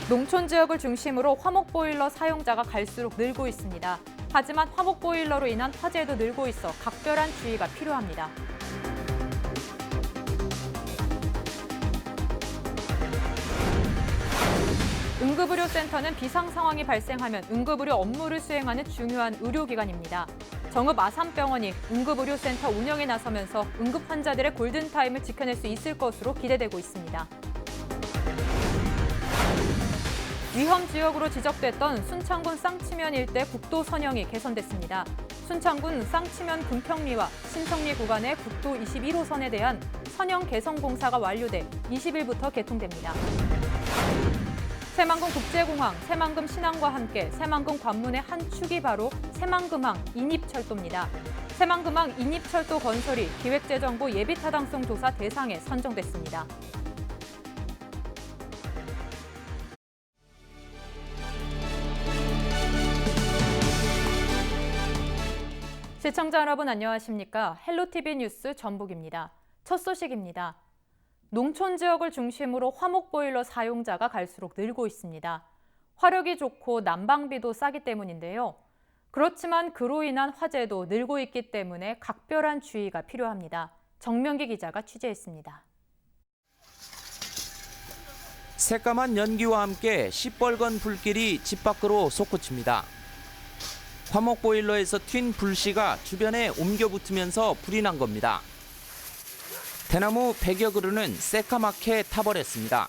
농촌 지역을 중심으로 화목보일러 사용자가 갈수록 늘고 있습니다. 하지만 화목보일러로 인한 화재도 늘고 있어 각별한 주의가 필요합니다. 응급의료센터는 비상 상황이 발생하면 응급의료 업무를 수행하는 중요한 의료기관입니다. 정읍 아산병원이 응급의료센터 운영에 나서면서 응급 환자들의 골든타임을 지켜낼 수 있을 것으로 기대되고 있습니다. 위험 지역으로 지적됐던 순창군 쌍치면 일대 국도 선형이 개선됐습니다. 순창군 쌍치면 금평리와 신성리 구간의 국도 21호선에 대한 선형 개선 공사가 완료돼 20일부터 개통됩니다. 새만금 국제공항, 새만금 신항과 함께 새만금 관문의 한 축이 바로 새만금항 인입철도입니다. 새만금항 인입철도 건설이 기획재정부 예비타당성 조사 대상에 선정됐습니다. 시청자 여러분 안녕하십니까? 헬로티비 뉴스 전북입니다. 첫 소식입니다. 농촌 지역을 중심으로 화목보일러 사용자가 갈수록 늘고 있습니다. 화력이 좋고 난방비도 싸기 때문인데요. 그렇지만 그로 인한 화재도 늘고 있기 때문에 각별한 주의가 필요합니다. 정명기 기자가 취재했습니다. 새까만 연기와 함께 시뻘건 불길이 집 밖으로 솟구칩니다. 화목보일러에서 튄 불씨가 주변에 옮겨 붙으면서 불이 난 겁니다. 대나무 100여 그루는 새까맣게 타버렸습니다.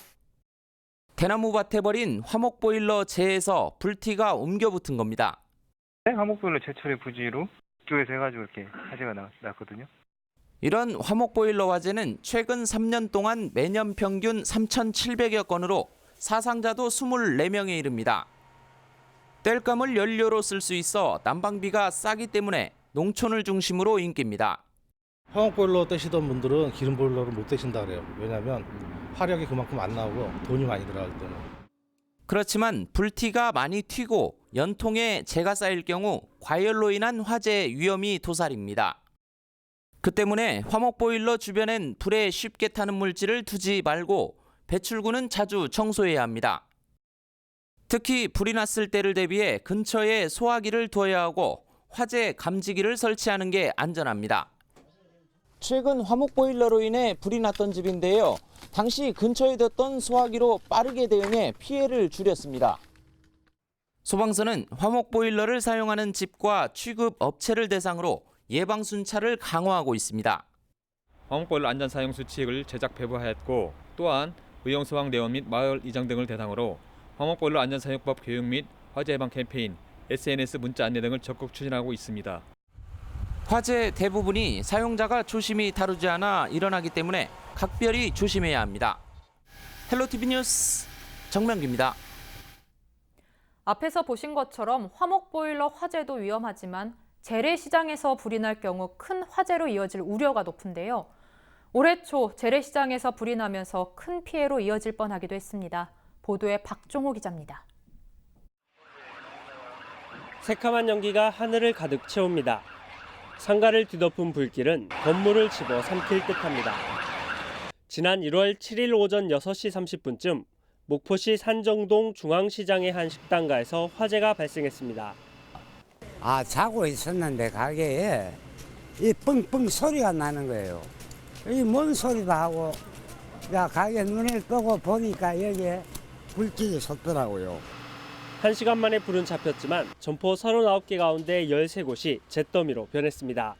대나무밭에 버린 화목보일러 재에서 불티가 옮겨 붙은 겁니다. 화목보일러 제철의 부지로 교에서 해가지고 이렇게 화재가 났거든요. 이런 화목보일러 화재는 최근 3년 동안 매년 평균 3,700여 건으로 사상자도 24명에 이릅니다. 땔감을 연료로 쓸 수 있어 난방비가 싸기 때문에 농촌을 중심으로 인기입니다. 화목보일러 떼시던 분들은 기름보일러를 못 떼신다 그래요. 왜냐하면 화력이 그만큼 안 나오고 돈이 많이 들어가기 때문에. 그렇지만 불티가 많이 튀고 연통에 재가 쌓일 경우 과열로 인한 화재 위험이 도사립니다. 그 때문에 화목보일러 주변엔 불에 쉽게 타는 물질을 두지 말고 배출구는 자주 청소해야 합니다. 특히 불이 났을 때를 대비해 근처에 소화기를 둬야 하고 화재 감지기를 설치하는 게 안전합니다. 최근 화목보일러로 인해 불이 났던 집인데요. 당시 근처에 뒀던 소화기로 빠르게 대응해 피해를 줄였습니다. 소방서는 화목보일러를 사용하는 집과 취급 업체를 대상으로 예방순찰을 강화하고 있습니다. 화목보일러 안전사용 수칙을 제작 배부하였고 또한 의용소방대원 및 마을 이장 등을 대상으로 화목보일러 안전사용법 교육 및 화재 예방 캠페인, SNS 문자 안내 등을 적극 추진하고 있습니다. 화재 대부분이 사용자가 조심히 다루지 않아 일어나기 때문에 각별히 조심해야 합니다. 헬로티비 뉴스 정명기입니다. 앞에서 보신 것처럼 화목보일러 화재도 위험하지만 재래시장에서 불이 날 경우 큰 화재로 이어질 우려가 높은데요. 올해 초 재래시장에서 불이 나면서 큰 피해로 이어질 뻔하기도 했습니다. 보도에 박종호 기자입니다. 새카만 연기가 하늘을 가득 채웁니다. 상가를 뒤덮은 불길은 건물을 집어 삼킬 듯합니다. 지난 1월 7일 오전 6시 30분쯤 목포시 산정동 중앙시장의 한 식당가에서 화재가 발생했습니다. 자고 있었는데 가게에 이 뻥뻥 소리가 나는 거예요. 이 뭔 소리다 하고 가게 눈을 뜨고 보니까 여기에 불길이 솟더라고요. 1시간 만에 불은 잡혔지만 점포 39개 가운데 13곳이 잿더미로 변했습니다.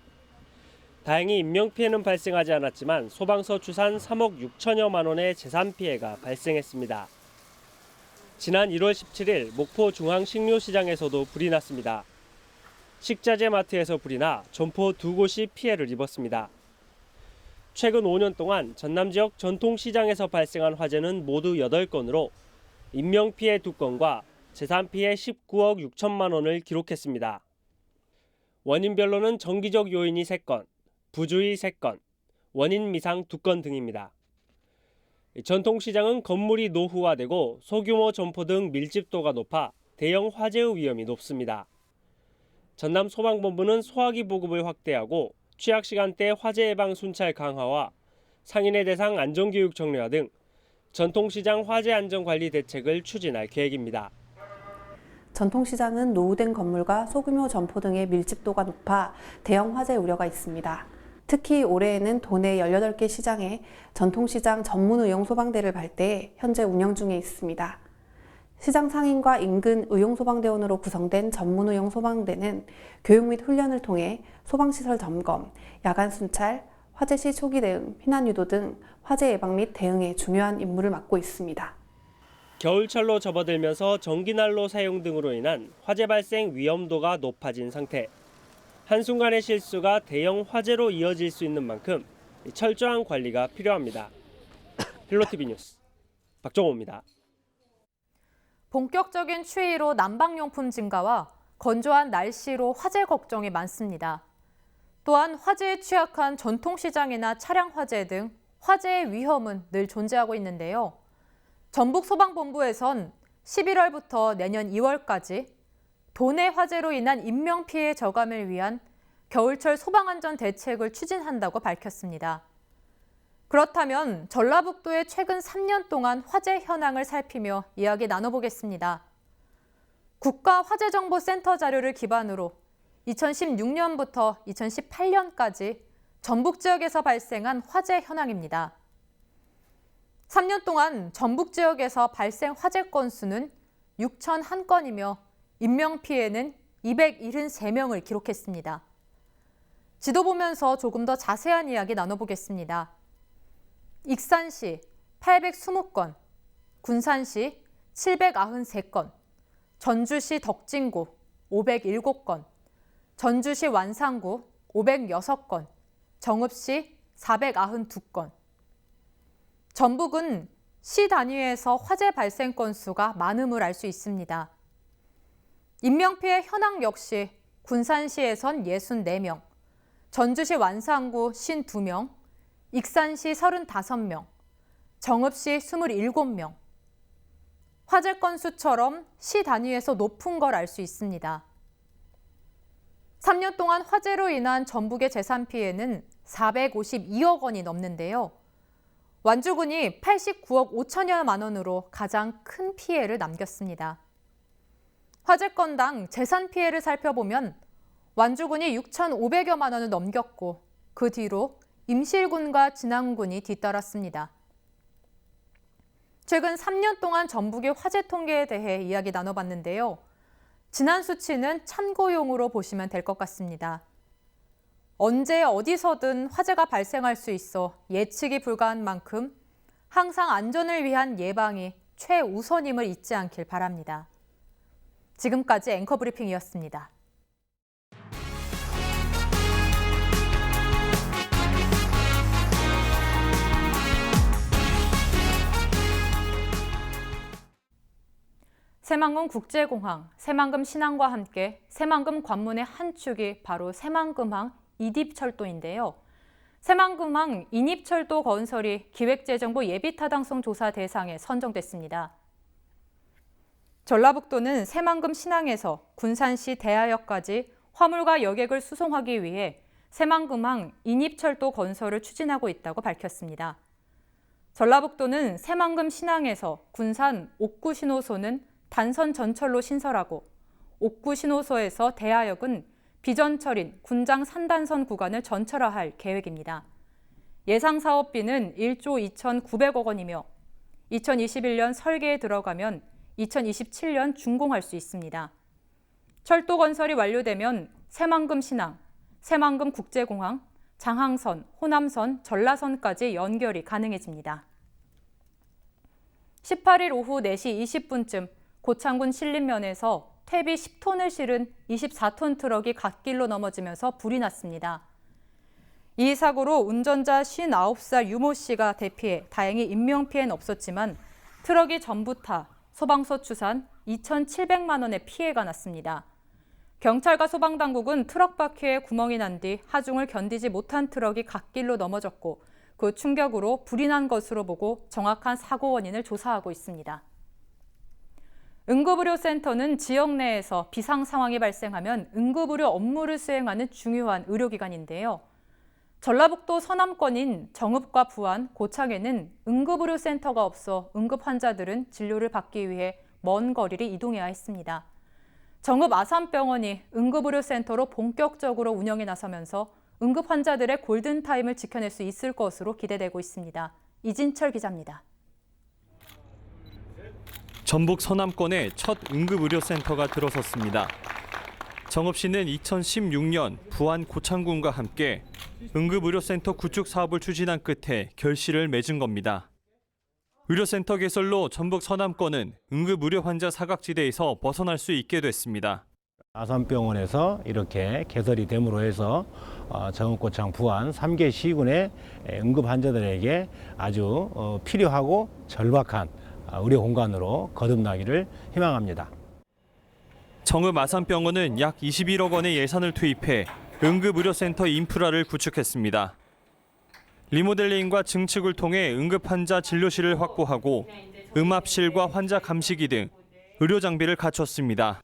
다행히 인명피해는 발생하지 않았지만 소방서 추산 3억 6천여만 원의 재산 피해가 발생했습니다. 지난 1월 17일 목포 중앙식료시장에서도 불이 났습니다. 식자재 마트에서 불이 나 점포 2곳이 피해를 입었습니다. 최근 5년 동안 전남 지역 전통시장에서 발생한 화재는 모두 8건으로 인명피해 2건과 재산피해 19억 6천만 원을 기록했습니다. 원인별로는 정기적 요인이 3건, 부주의 3건, 원인 미상 2건 등입니다. 전통시장은 건물이 노후화되고 소규모 점포 등 밀집도가 높아 대형 화재의 위험이 높습니다. 전남 소방본부는 소화기 보급을 확대하고 취약 시간대 화재 예방 순찰 강화와 상인의 대상 안전교육 정례화 등 전통시장 화재 안전관리 대책을 추진할 계획입니다. 전통시장은 노후된 건물과 소규모 점포 등의 밀집도가 높아 대형 화재 우려가 있습니다. 특히 올해에는 도내 18개 시장에 전통시장 전문 의용 소방대를 발대해 현재 운영 중에 있습니다. 시장 상인과 인근 의용소방대원으로 구성된 전문 의용 소방대는 교육 및 훈련을 통해 소방시설 점검, 야간 순찰, 화재 시 초기 대응, 피난 유도 등 화재 예방 및 대응에 중요한 임무를 맡고 있습니다. 겨울철로 접어들면서 전기난로 사용 등으로 인한 화재 발생 위험도가 높아진 상태. 한순간의 실수가 대형 화재로 이어질 수 있는 만큼 철저한 관리가 필요합니다. 헬로티비 뉴스 박정호입니다. 본격적인 추위로 난방용품 증가와 건조한 날씨로 화재 걱정이 많습니다. 또한 화재에 취약한 전통시장이나 차량 화재 등 화재의 위험은 늘 존재하고 있는데요. 전북소방본부에선 11월부터 내년 2월까지 도내 화재로 인한 인명피해 저감을 위한 겨울철 소방안전 대책을 추진한다고 밝혔습니다. 그렇다면 전라북도의 최근 3년 동안 화재 현황을 살피며 이야기 나눠보겠습니다. 국가화재정보센터 자료를 기반으로 2016년부터 2018년까지 전북 지역에서 발생한 화재 현황입니다. 3년 동안 전북 지역에서 발생 화재 건수는 6,001건이며 인명피해는 273명을 기록했습니다. 지도 보면서 조금 더 자세한 이야기 나눠보겠습니다. 익산시 820건, 군산시 793건, 전주시 덕진구 507건, 전주시 완산구 506건, 정읍시 492건. 전북은 시 단위에서 화재 발생 건수가 많음을 알 수 있습니다. 인명피해 현황 역시 군산시에선 64명, 전주시 완산구 52명, 익산시 35명, 정읍시 27명. 화재 건수처럼 시 단위에서 높은 걸 알 수 있습니다. 3년 동안 화재로 인한 전북의 재산 피해는 452억 원이 넘는데요. 완주군이 89억 5천여만 원으로 가장 큰 피해를 남겼습니다. 화재 건당 재산 피해를 살펴보면 완주군이 6,500여만 원을 넘겼고 그 뒤로 임실군과 진안군이 뒤따랐습니다. 최근 3년 동안 전북의 화재 통계에 대해 이야기 나눠봤는데요. 지난 수치는 참고용으로 보시면 될 것 같습니다. 언제 어디서든 화재가 발생할 수 있어 예측이 불가한 만큼 항상 안전을 위한 예방이 최우선임을 잊지 않길 바랍니다. 지금까지 앵커 브리핑이었습니다. 새만금 국제공항, 새만금 신항과 함께 새만금 관문의 한 축이 바로 새만금항 이립철도인데요. 새만금항 인입철도 건설이 기획재정부 예비타당성 조사 대상에 선정됐습니다. 전라북도는 새만금 신항에서 군산시 대하역까지 화물과 여객을 수송하기 위해 새만금항 인입철도 건설을 추진하고 있다고 밝혔습니다. 전라북도는 새만금 신항에서 군산 옥구 신호소는 단선 전철로 신설하고 옥구 신호소에서 대하역은 비전철인 군장 3단선 구간을 전철화할 계획입니다. 예상 사업비는 1조 2,900억 원이며 2021년 설계에 들어가면 2027년 준공할 수 있습니다. 철도 건설이 완료되면 새만금 신항, 새만금 국제공항, 장항선, 호남선, 전라선까지 연결이 가능해집니다. 18일 오후 4시 20분쯤 고창군 신림면에서 퇴비 10톤을 실은 24톤 트럭이 갓길로 넘어지면서 불이 났습니다. 이 사고로 운전자 59살 유모 씨가 대피해 다행히 인명피해는 없었지만 트럭이 전부 타 소방서 추산 2,700만 원의 피해가 났습니다. 경찰과 소방당국은 트럭 바퀴에 구멍이 난 뒤 하중을 견디지 못한 트럭이 갓길로 넘어졌고 그 충격으로 불이 난 것으로 보고 정확한 사고 원인을 조사하고 있습니다. 응급의료센터는 지역 내에서 비상 상황이 발생하면 응급의료 업무를 수행하는 중요한 의료기관인데요. 전라북도 서남권인 정읍과 부안, 고창에는 응급의료센터가 없어 응급 환자들은 진료를 받기 위해 먼 거리를 이동해야 했습니다. 정읍 아산병원이 응급의료센터로 본격적으로 운영에 나서면서 응급 환자들의 골든타임을 지켜낼 수 있을 것으로 기대되고 있습니다. 이진철 기자입니다. 전북 서남권에 첫 응급의료센터가 들어섰습니다. 정읍시는 2016년 부안 고창군과 함께 응급의료센터 구축 사업을 추진한 끝에 결실을 맺은 겁니다. 의료센터 개설로 전북 서남권은 응급의료 환자 사각지대에서 벗어날 수 있게 됐습니다. 아산병원에서 이렇게 개설이 됨으로 해서 정읍, 고창, 부안 3개 시군의 응급 환자들에게 아주 필요하고 절박한 의료 공간으로 거듭나기를 희망합니다. 정읍 아산병원은 약 21억 원의 예산을 투입해 응급의료센터 인프라를 구축했습니다. 리모델링과 증축을 통해 응급 환자 진료실을 확보하고 음압실과 환자 감시기 등 의료 장비를 갖췄습니다.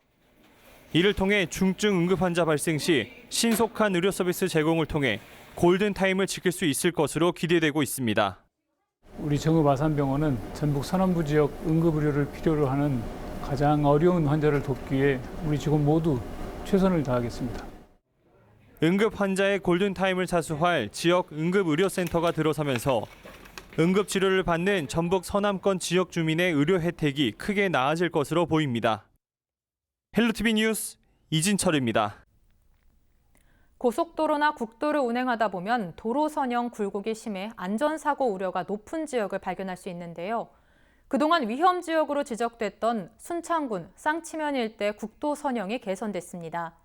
이를 통해 중증 응급 환자 발생 시 신속한 의료 서비스 제공을 통해 골든타임을 지킬 수 있을 것으로 기대되고 있습니다. 우리 정읍 아산병원은 전북 서남부 지역 응급의료를 필요로 하는 가장 어려운 환자를 돕기 위해 우리 직원 모두 최선을 다하겠습니다. 응급 환자의 골든타임을 자수할 지역 응급의료센터가 들어서면서 응급치료를 받는 전북 서남권 지역 주민의 의료 혜택이 크게 나아질 것으로 보입니다. 헬로티비 뉴스 이진철입니다. 고속도로나 국도를 운행하다 보면 도로 선형 굴곡이 심해 안전사고 우려가 높은 지역을 발견할 수 있는데요. 그동안 위험 지역으로 지적됐던 순창군 쌍치면 일대 국도 선형이 개선됐습니다.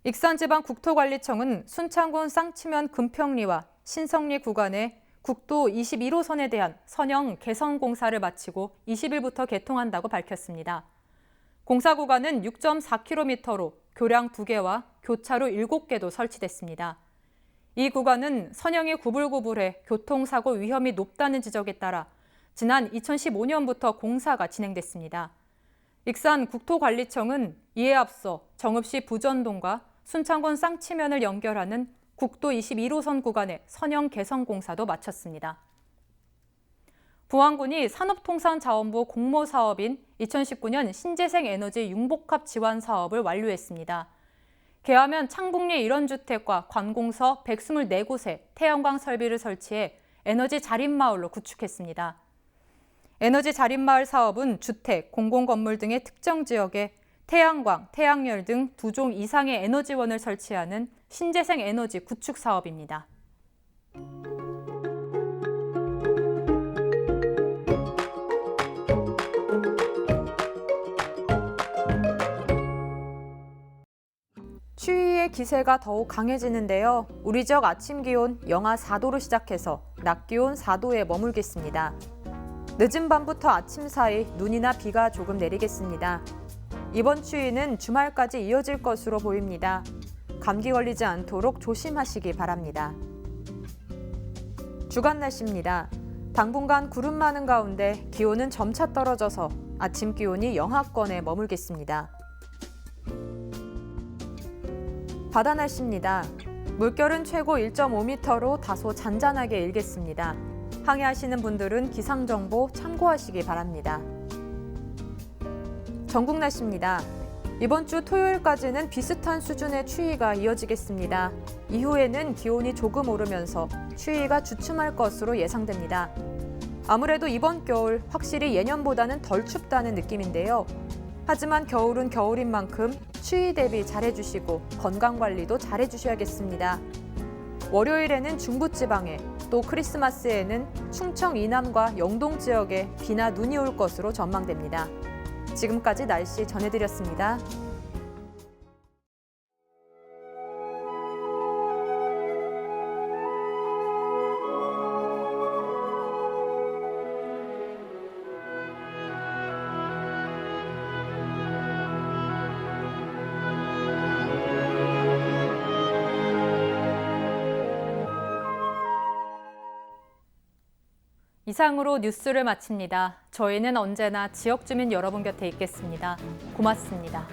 익산지방국토관리청은 순창군 쌍치면 금평리와 신성리 구간의 국도 21호선에 대한 선형 개선 공사를 마치고 20일부터 개통한다고 밝혔습니다. 공사 구간은 6.4km로 교량 2개와 교차로 7개도 설치됐습니다. 이 구간은 선형이 구불구불해 교통사고 위험이 높다는 지적에 따라 지난 2015년부터 공사가 진행됐습니다. 익산국토관리청은 이에 앞서 정읍시 부전동과 순창군 쌍치면을 연결하는 국도 21호선 구간의 선형 개선 공사도 마쳤습니다. 부안군이 산업통상자원부 공모사업인 2019년 신재생 에너지 융복합 지원 사업을 완료했습니다. 개화면 창북리 1원주택과 관공서 124곳에 태양광 설비를 설치해 에너지 자립마을로 구축했습니다. 에너지 자립마을 사업은 주택, 공공건물 등의 특정 지역에 태양광, 태양열 등 2종 이상의 에너지원을 설치하는 신재생 에너지 구축 사업입니다. 추위의 기세가 더욱 강해지는데요. 우리 지역 아침 기온 영하 4도로 시작해서 낮 기온 4도에 머물겠습니다. 늦은 밤부터 아침 사이 눈이나 비가 조금 내리겠습니다. 이번 추위는 주말까지 이어질 것으로 보입니다. 감기 걸리지 않도록 조심하시기 바랍니다. 주간 날씨입니다. 당분간 구름 많은 가운데 기온은 점차 떨어져서 아침 기온이 영하권에 머물겠습니다. 바다 날씨입니다. 물결은 최고 1.5m로 다소 잔잔하게 일겠습니다. 항해하시는 분들은 기상정보 참고하시기 바랍니다. 전국 날씨입니다. 이번 주 토요일까지는 비슷한 수준의 추위가 이어지겠습니다. 이후에는 기온이 조금 오르면서 추위가 주춤할 것으로 예상됩니다. 아무래도 이번 겨울 확실히 예년보다는 덜 춥다는 느낌인데요. 하지만 겨울은 겨울인 만큼 추위 대비 잘해주시고 건강관리도 잘해주셔야겠습니다. 월요일에는 중부지방에 또 크리스마스에는 충청 이남과 영동 지역에 비나 눈이 올 것으로 전망됩니다. 지금까지 날씨 전해드렸습니다. 이상으로 뉴스를 마칩니다. 저희는 언제나 지역 주민 여러분 곁에 있겠습니다. 고맙습니다.